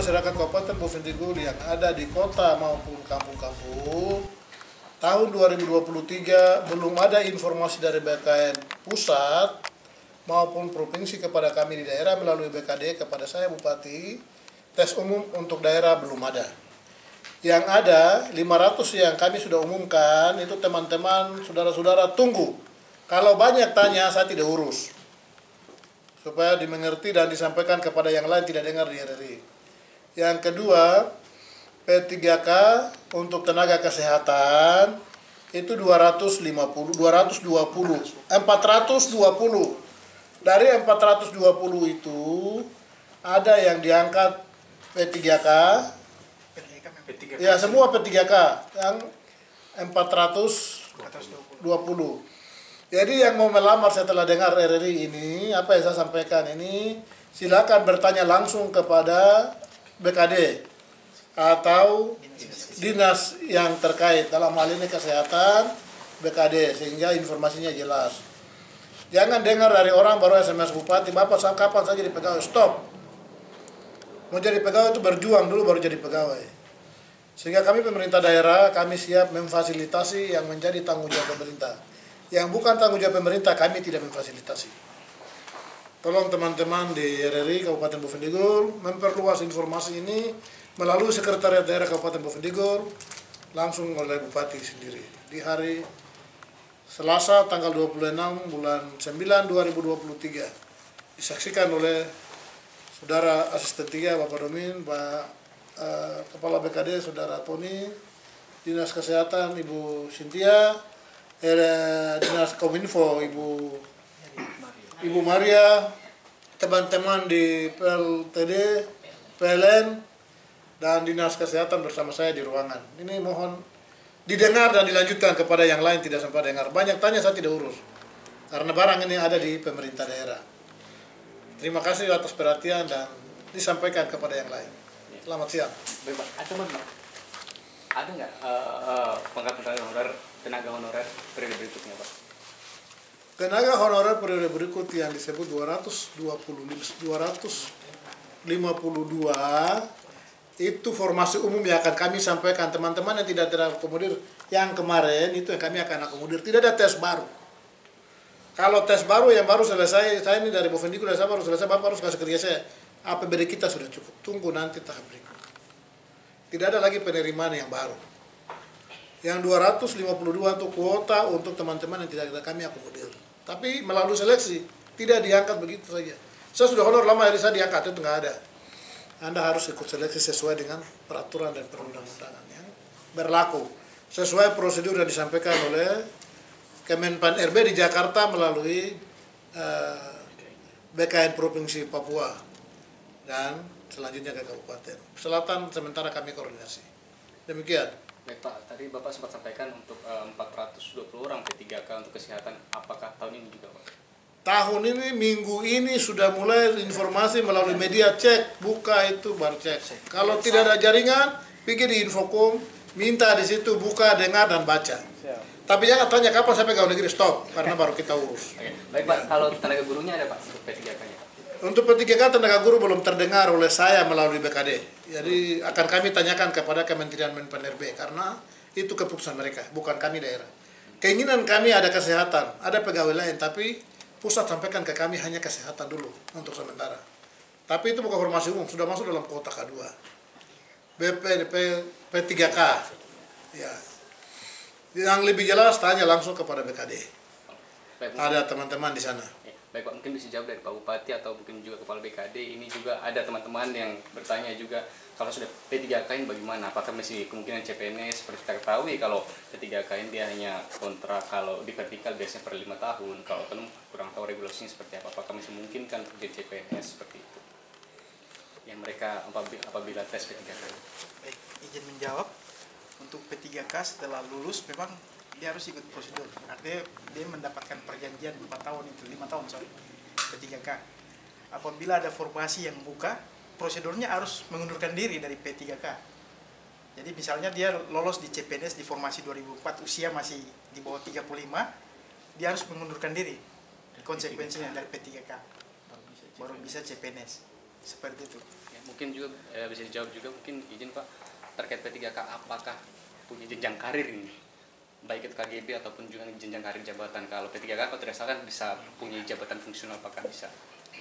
masyarakat Kabupaten Bovendigul yang ada di kota maupun kampung-kampung, tahun 2023 belum ada informasi dari BKN pusat maupun provinsi kepada kami di daerah melalui BKD kepada saya Bupati, tes umum untuk daerah belum ada. Yang ada 500 yang kami sudah umumkan, itu teman-teman, saudara-saudara tunggu. Kalau banyak tanya, saya tidak urus. Supaya dimengerti dan disampaikan kepada yang lain tidak dengar di RRI. Yang kedua, P3K untuk tenaga kesehatan itu 420. Dari 420 itu ada yang diangkat P3K. Ya, semua P3K yang 420. Jadi yang mau melamar setelah dengar RRI ini, apa yang saya sampaikan ini, silakan bertanya langsung kepada BKD atau dinas yang terkait, dalam hal ini kesehatan, BKD, sehingga informasinya jelas. Jangan dengar dari orang baru SMS Bupati, Bapak kapan saya jadi pegawai, stop. Mau jadi pegawai itu berjuang dulu baru jadi pegawai. Sehingga kami pemerintah daerah, kami siap memfasilitasi yang menjadi tanggung jawab pemerintah. Yang bukan tanggung jawab pemerintah, kami tidak memfasilitasi. Tolong teman-teman di RRI Kabupaten Bovendigul memperluas informasi ini melalui Sekretariat Daerah Kabupaten Bovendigul langsung oleh Bupati sendiri. Di hari Selasa tanggal 26 bulan 9 2023 disaksikan oleh Saudara Asisten 3 Bapak Domin, Pak Kepala BKD Saudara Tony, Dinas Kesehatan Ibu Cynthia, Dinas Kominfo Ibu Maria, teman-teman di PLTD, PLN, dan Dinas Kesehatan bersama saya di ruangan. Ini mohon didengar dan dilanjutkan kepada yang lain, tidak sampai dengar. Banyak tanya saya tidak urus, karena barang ini ada di pemerintah daerah. Terima kasih atas perhatian dan disampaikan kepada yang lain. Selamat siang. Baik, Pak. Ada nggak pengangkatan tenaga honorer periode berikutnya, Pak? Tenaga honorer periode berikut yang disebut 252 itu formasi umum yang akan kami sampaikan. Teman-teman yang tidak terakomodir yang kemarin itu yang kami akan akomodir. Tidak ada tes baru. Kalau tes baru yang baru selesai, saya ini dari Bovendigul, saya baru selesai, Bapak harus kasih kerja saya. APBD kita sudah cukup. Tunggu nanti tahap berikut. Tidak ada lagi penerimaan yang baru. Yang 252 itu kuota untuk teman-teman yang tidak kami akomodir. Tapi melalui seleksi, tidak diangkat begitu saja. Saya sudah honor lama dari saya diangkat, itu nggak ada. Anda harus ikut seleksi sesuai dengan peraturan dan perundang-undangan yang berlaku. Sesuai prosedur yang disampaikan oleh Kemenpan RB di Jakarta melalui BKN Provinsi Papua dan selanjutnya ke Kabupaten Selatan, sementara kami koordinasi. Demikian. Baik, Pak, tadi Bapak sempat sampaikan untuk 420 orang P3K untuk kesehatan, apakah tahun ini juga, Pak? Tahun ini, minggu ini sudah mulai informasi melalui media, cek, buka itu baru cek. Kalau tidak ada jaringan, pergi di Infocom, minta di situ, buka, dengar, dan baca. Tapi jangan tanya kapan sampai pegawai negeri, stop, karena baru kita urus. Oke. Baik, Pak, kalau tenaga gurunya ada, Pak, untuk P3K-nya? Untuk P3K tenaga guru belum terdengar oleh saya melalui BKD. Jadi akan kami tanyakan kepada Kementerian Menpan RB karena itu keputusan mereka, bukan kami daerah. Keinginan kami ada kesehatan, ada pegawai lain, tapi pusat sampaikan ke kami hanya kesehatan dulu untuk sementara. Tapi itu bukan formasi umum, sudah masuk dalam kuota K2. P3K. Ya. Yang lebih jelas tanya langsung kepada BKD. Ada teman-teman di sana. Baik, Pak, mungkin bisa jawab dari Pak Bupati atau mungkin juga Kepala BKD. Ini juga ada teman-teman yang bertanya juga, kalau sudah P3K ini bagaimana? Apakah masih kemungkinan CPNS? Seperti kita ketahui kalau P3K ini dia hanya kontrak, kalau di vertikal biasanya per 5 tahun. Kalau kan kurang tahu regulasinya seperti apa. Apakah masih mungkin kan untuk jadi CPNS seperti itu? Yang mereka apabila tes P3K. Baik, izin menjawab. Untuk P3K setelah lulus memang dia harus ikut prosedur. Artinya dia mendapatkan perjanjian 5 tahun itu, 5 tahun sorry, P3K. Apabila ada formasi yang buka, prosedurnya harus mengundurkan diri dari P3K. Jadi misalnya dia lolos di CPNS di formasi 2004, usia masih di bawah 35, dia harus mengundurkan diri. Konsekuensinya dari P3K baru bisa CPNS. Seperti itu. Mungkin juga bisa dijawab juga, mungkin izin Pak, terkait P3K apakah punya jenjang karir ini? Baik itu KGB ataupun juga jenjang karir jabatan. Kalau P3K kalau tidak salah kan bisa punya jabatan fungsional, apakah bisa?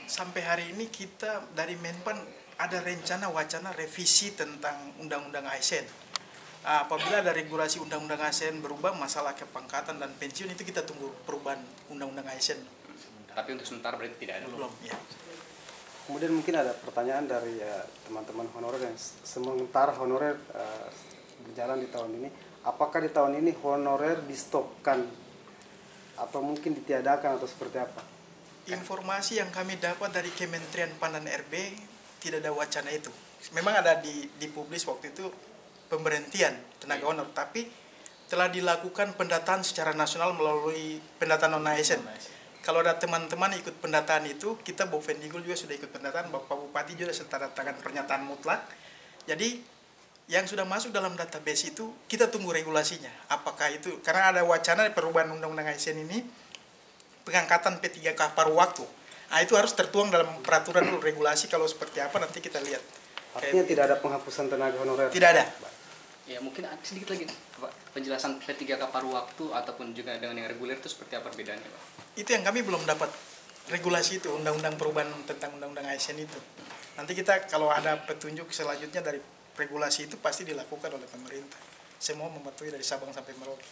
Sampai hari ini kita dari Menpan ada rencana wacana revisi tentang Undang-Undang ASN. Apabila ada regulasi Undang-Undang ASN berubah, masalah kepangkatan dan pensiun itu kita tunggu perubahan Undang-Undang ASN. Tapi untuk sementara berarti tidak ada. Belum, ya. Kemudian mungkin ada pertanyaan dari teman-teman honorer yang sementara honorer berjalan di tahun ini. Apakah di tahun ini honorer di-stopkan atau mungkin ditiadakan atau seperti apa? Informasi yang kami dapat dari Kementerian PAN dan RB tidak ada wacana itu. Memang ada dipublis waktu itu pemberhentian tenaga honor, tapi telah dilakukan pendataan secara nasional melalui pendataan non-ASN. Kalau ada teman-teman ikut pendataan itu, kita Bovendigul juga sudah ikut pendataan, Bapak Bupati juga serta tangan pernyataan mutlak. Jadi yang sudah masuk dalam database itu kita tunggu regulasinya. Apakah itu karena ada wacana perubahan Undang-Undang ASN ini pengangkatan P3K paruh waktu. Nah, itu harus tertuang dalam peraturan dulu, regulasi kalau seperti apa nanti kita lihat. Artinya tidak ada penghapusan tenaga honorer? Tidak ada. Ya mungkin sedikit lagi Pak, penjelasan P3K paruh waktu ataupun juga dengan yang reguler itu seperti apa perbedaannya Pak? Itu yang kami belum dapat regulasi itu, undang-undang perubahan tentang undang-undang ASN itu. Nanti kita kalau ada petunjuk selanjutnya dari regulasi itu pasti dilakukan oleh pemerintah. Semua mematuhi dari Sabang sampai Merauke.